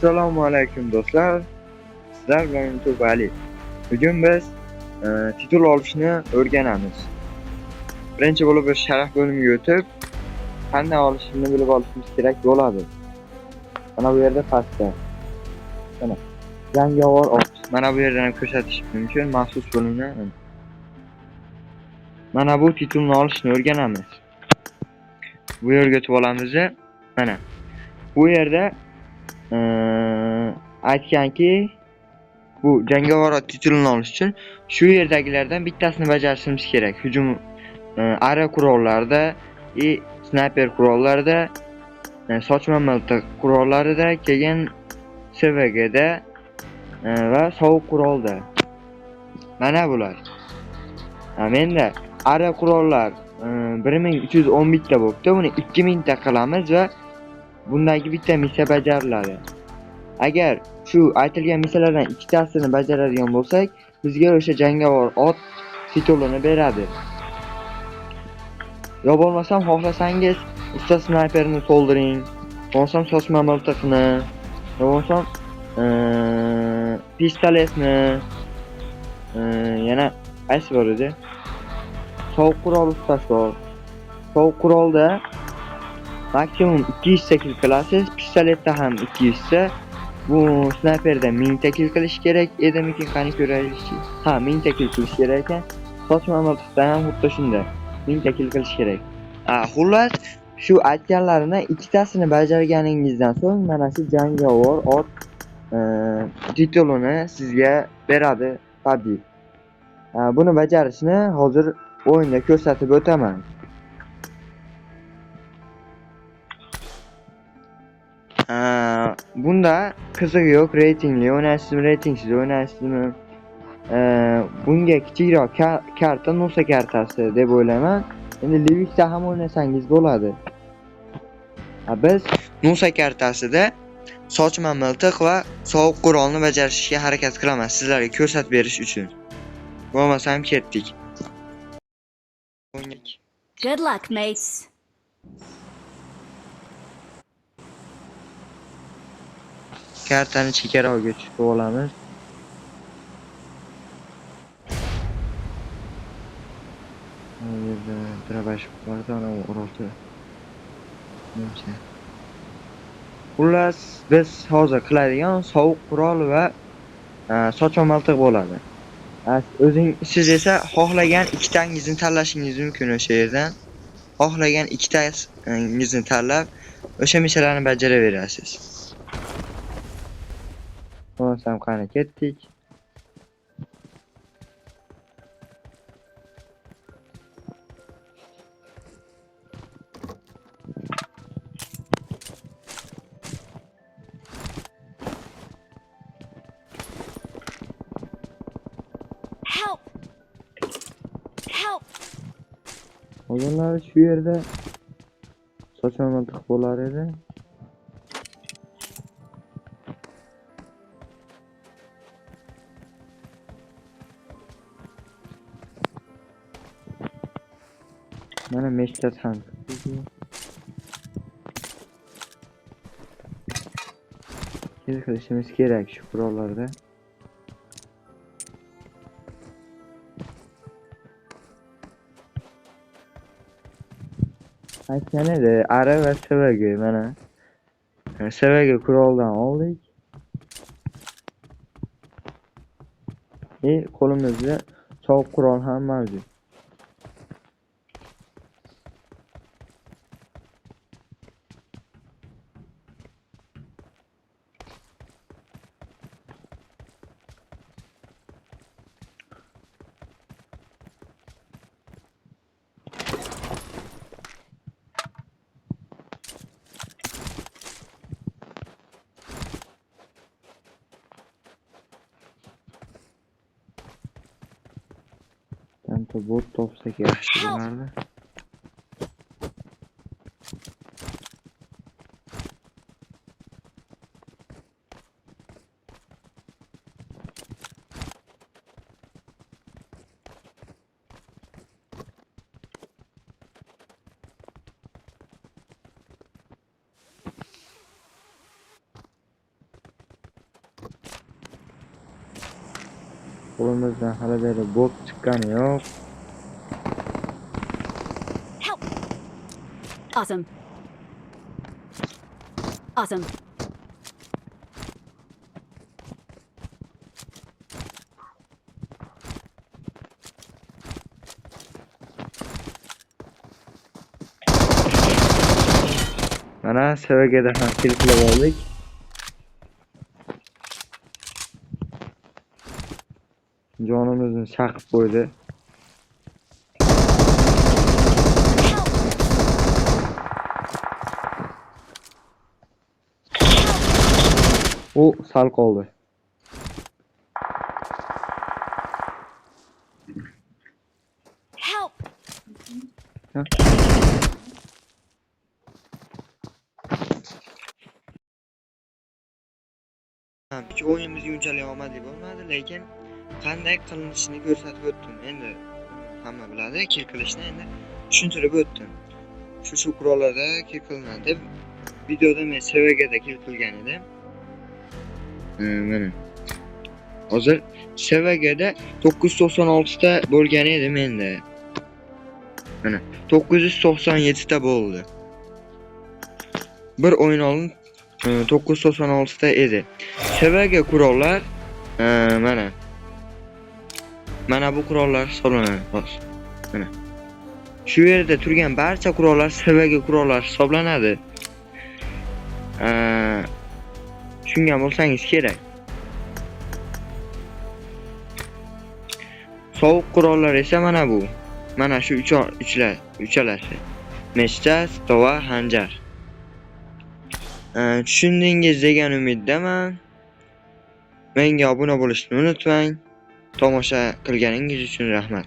Assalomu alaykum do'stlar. Sizlar bilan YouTube Ali. Bugun biz titul olishni o'rganamiz. Birinchi bo'lib bir sharaf bo'limiga o'tib, qanday olishni bilib olishimiz kerak bo'ladi. Mana bu yerda pastda. Mana jangovar ot. Mana bu yerdan ham ko'rsatish mumkin maxsus bo'limni. Mana bu titulni olishni o'rganamiz. Bu yerga o'tib olamiz. Mana bu yerda aytganki, bu jangovar ot titulini olish uchun shu yerdagilardan bittasini bajarishimiz kerak. Hujum ara qurollarida, snayper qurollarida, sochma miltiq qurollarida, keyin SVGda va sovuq qurolda. Mana bular. Menda ara qurollar 1311 ta bo'libdi. Buni 2000 ta qilamiz va bundagi bitta missiya bajariladi. Agar shu aytilgan missiyalardan ikkitasini bajaradigan bo'lsak, bizga o'sha jangovar ot titulini beradi. Yo bo'lmasam xohlasangiz usta snayperni to'ldiring, bo'lmasam sochma miltiqni, yo bo'lmasam pistoletni, yana qaysi bor edi? Sovuq qurol ustasi bor. Sovuq qurolda maksimum 200 ta kill qilasiz, pistoletda ham 200 ta. Bu snayperda 1000 ta kill qilish kerak edimikin, qani ko'raylik. Ha, 1000 ta kill qilish kerak ekan. Sochma miltiqda ham xuddi shunday 1000 ta kill qilish kerak. Xullas, shu aytganlarini ikkitasini bajarganingizdan so'ng mana shu jangovar ot titulini sizga beradi PUBG. Buni bajarishni hozir o'yinda ko'rsatib o'taman. Bunda qizig'i yo'q, reytingli o'ynaysizmi, reytingsiz o'ynaysizmi? Bunga kichikroq karta Nusa kartasi deb o'ylayman. Endi Livikda ham o'ynasangiz bo'ladi. Biz Nusa kartasida sochma miltiq va sovuq qurolni bajarishga harakat qilaman sizlarga ko'rsatib berish uchun. Bo'lmasam ketdik. Good luck, mates. Kartani chegarog'iga tushib olamiz. Bu yerda trabash borda, ana o'rolda. Menimcha. Xullas, biz hozir qiladigan sovuq qurol va sochma miltiq bo'ladi. Siz esa xohlagan ikkitangizni tanlashingiz mumkin o'sha yerdan. Xohlagan ikkitangizni tanlab, o'sha missiyalarni bajaraverasiz. Bo'lmasam qani ketdik. Help! Help! Odamlar shu yerda sochma miltiq bo'lar edi. Mana meshta tank. Kill qilishimiz kerak shu qurollarda. Aytgan edi, ara va SVG mana. SVG quroldan oldik. Qo'limizda sovuq qurol ham mavjud. Tanto bot topsak yaxshi bo'lardi. Qo'limizdan hali beri bot chiqqani yo'q. Help! Awesome. Awesome. Mana SVG'da ham kill qilib oldik. Jonimizni chaqib qo'ydi. U sal qoldi. Help! Hiç o'yinimiz unchalik omadli bo'lmadi, lekin qanday qilinishini ko'rsatib o'tdim. Endi hamma biladi, kill qilishni endi tushuntirib o'tdim. Shu qurollarda kill qilinadi deb videoda men SVG'da kill qilgan edim. Mana. Hozir SVG'da 996 ta bo'lgan edi menda. Mana 997 ta bo'ldi. Bir o'yin oldin 996 ta edi. SVG qurollar mana bu qurollar hisoblanadi. Mana. Shu yerda turgan barcha qurollar SVG qurollar hisoblanadi. Tushungan bo'lsangiz kerak. Sovuq qurollar esa mana bu. Mana shu uchalasi. Meshcha, stova, hanjar. Tushundingiz degan umiddaman. Menga obuna bo'lishni unutmang. Tomosha qilganingiz uchun rahmat.